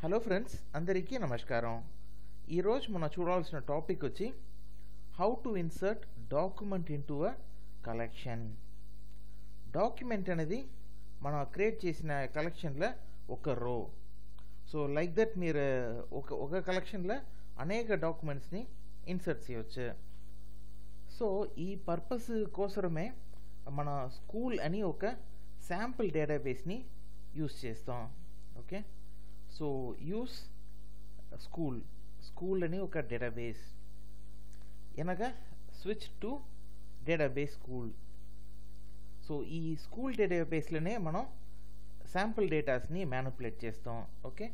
Hello friends, అందరికీ నమస్కారం. ఈరోజు మనం చూడాల్సిన టాపిక్ వచ్చి how to insert document into a collection. Document అనేది మనం క్రియేట్ చేసిన కలెక్షన్లో ఒక రో. సో లైక్ దట్ మీరు ఒక కలెక్షన్లో అనేక డాక్యుమెంట్స్ని ఇన్సర్ట్ చేయవచ్చు. సో ఈ పర్పస్ కోసమే మన స్కూల్ అని ఒక శాంపుల్ డేటాబేస్ని యూస్ చేస్తాం. ఓకే, సో యూస్ స్కూల్ అని ఒక డేటాబేస్ అనగా switch to database school. So ఈ స్కూల్ డేటాబేస్లోనే మనం శాంపుల్ డేటాస్ని మ్యానిపులేట్ చేస్తాం. ఓకే,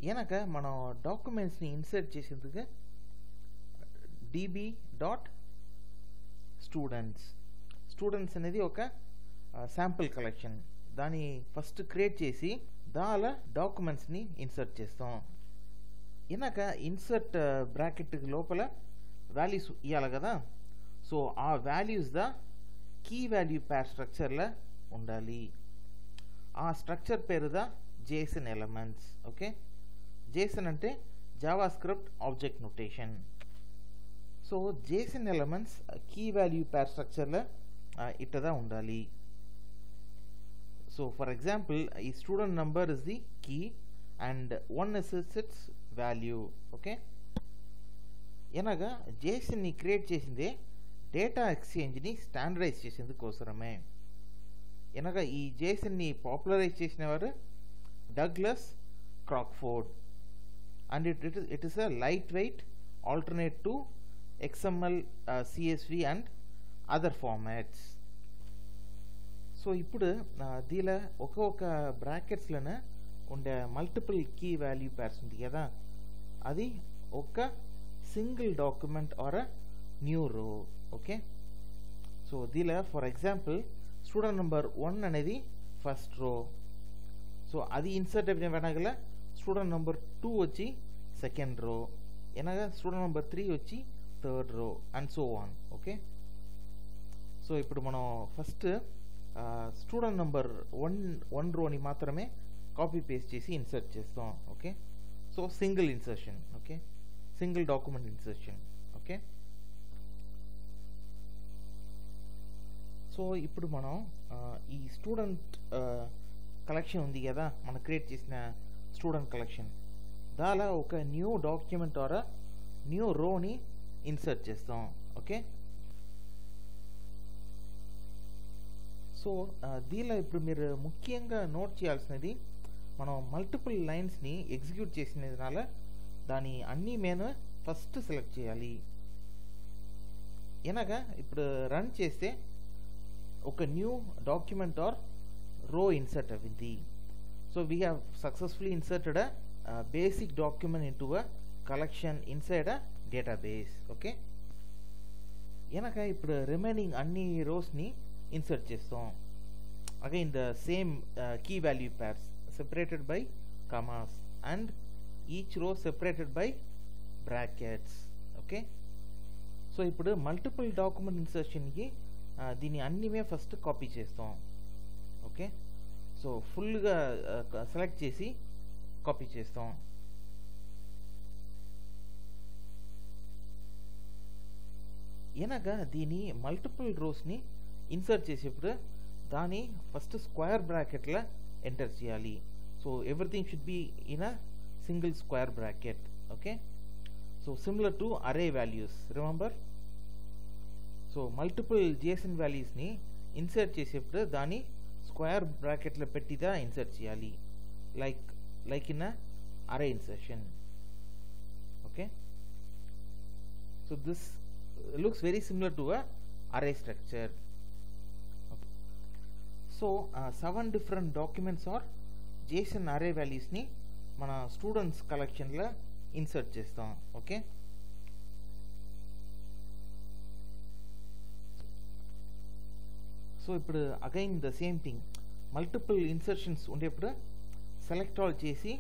వెనక మనం డాక్యుమెంట్స్ని ఇన్సర్ట్ చేసేందుకు స్టూడెంట్స్ అనేది ఒక శాంపుల్ కలెక్షన్. దాన్ని ఫస్ట్ క్రియేట్ చేసి దానిలో డాక్యుమెంట్స్ని ఇన్సర్ట్ చేస్తాం. ఇన్నాక ఇన్సర్ట్ బ్రాకెట్ లోపల వాల్యూస్ ఇవ్వాలి కదా. సో ఆ values the key value pair స్ట్రక్చర్లో ఉండాలి. ఆ స్ట్రక్చర్ పేరు the JSON elements. Okay, JSON అంటే JavaScript object notation. So JSON elements key value pair స్ట్రక్చర్లో ఇట్టదా ఉండాలి. So for example, a student number is the key and 1 is its value. Okay, ఎనగా JSON ని create చేసిందే data ఎక్స్చేంజ్ని standardize చేసేందుకోసరమే. ఎనగా ఈ JSON ని పాపులరైజ్ చేసిన వారు Douglas Crockford and it is a lightweight alternate to XML, CSV and other formats. So ఇప్పుడు దీనిలో ఒక్కొక్క బ్రాకెట్స్లోనే ఉండే మల్టిపుల్ కీ వాల్యూ పేర్స్ ఉంది కదా, అది ఒక single document are a new రో. ఓకే, సో దీనిలో ఫర్ ఎగ్జాంపుల్ స్టూడెంట్ నెంబర్ 1 అనేది ఫస్ట్ రో. సో అది ఇన్సర్ట్ అయిన వెనగల స్టూడెంట్ నెంబర్ 2 వచ్చి సెకండ్ రో, ఎనగా స్టూడెంట్ నెంబర్ 3 వచ్చి third row and so on. Okay, so ఇప్పుడు మనం ఫస్ట్ స్టూడెంట్ నెంబర్ 1 రోని మాత్రమే కాపీ పేస్ట్ చేసి ఇన్సర్ట్ చేస్తాం. Okay, so single insertion. Okay, single document insertion. Okay, so ఇప్పుడు మనం ఈ స్టూడెంట్ కలెక్షన్ ఉంది కదా, మనం క్రియేట్ చేసిన స్టూడెంట్ కలెక్షన్, దాలా ఒక న్యూ డాక్యుమెంట్ ఆర్ న్యూ రోని ఇన్సర్ట్ చేస్తాం. ఓకే, సో దీనిలో ఇప్పుడు మీరు ముఖ్యంగా నోట్ చేయాల్సినది, మనం మల్టిపుల్ లైన్స్ని ఎగ్జిక్యూట్ చేసినదాల దాని అన్ని మెయిన్ ఫస్ట్ సెలెక్ట్ చేయాలి. ఎనగా ఇప్పుడు రన్ చేస్తే ఒక new document or row insert అయింది. So we have successfully inserted a basic document into a collection inside a database. Okay, ఎనక ఇప్పుడు రిమైనింగ్ అన్ని రోస్ని ఇన్సర్ట్ చేస్తాం. Again the same key value pairs separated by commas and each row separated by brackets. Okay, so ఇప్పుడు multiple document ఇన్సర్షన్కి దీన్ని అన్నీమే first copy చేస్తాం. ఓకే, సో ఫుల్గా సెలెక్ట్ చేసి కాపీ చేస్తాం. ఎనగా దీని మల్టిపుల్ రోస్ని ఇన్సర్ట్ చేసేప్పుడు దాన్ని ఫస్ట్ స్క్వేర్ బ్రాకెట్లో ఎంటర్ చేయాలి. So everything should be in a single square bracket. Okay, so similar to array values, remember. So multiple JSON వాల్యూస్ని ఇన్సర్ట్ చేసేప్పుడు దాన్ని స్క్వేర్ బ్రాకెట్లో పెట్టిదా ఇన్సర్ట్ చేయాలి, like in a array insertion. Okay, so this looks very similar to a array structure. Okay. So 7 different documents or JSON array values ni mana students collection la insert chestam. Okay, so ఇప్పుడు again the same thing, multiple insertions ఉండేప్పుడు select all చేసి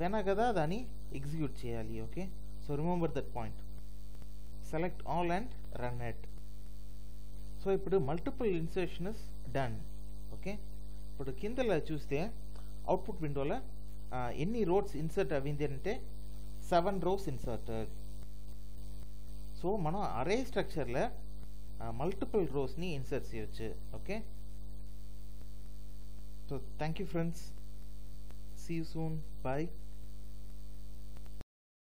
వెనగదా దాన్ని execute చేయాలి. Okay, so remember that point. Select all and run it. So ఇప్పుడు multiple insertion is done. Okay, ఇప్పుడు కిందలో చూస్తే output విండోలో ఎన్ని roads insert అయింది అంటే 7 rows ఇన్సర్టెడ్. సో మనం అరే స్ట్రక్చర్లో మల్టిపుల్ రోస్ని ఇన్సర్ట్ చేయొచ్చు. Okay, so thank you friends, see you soon, bye.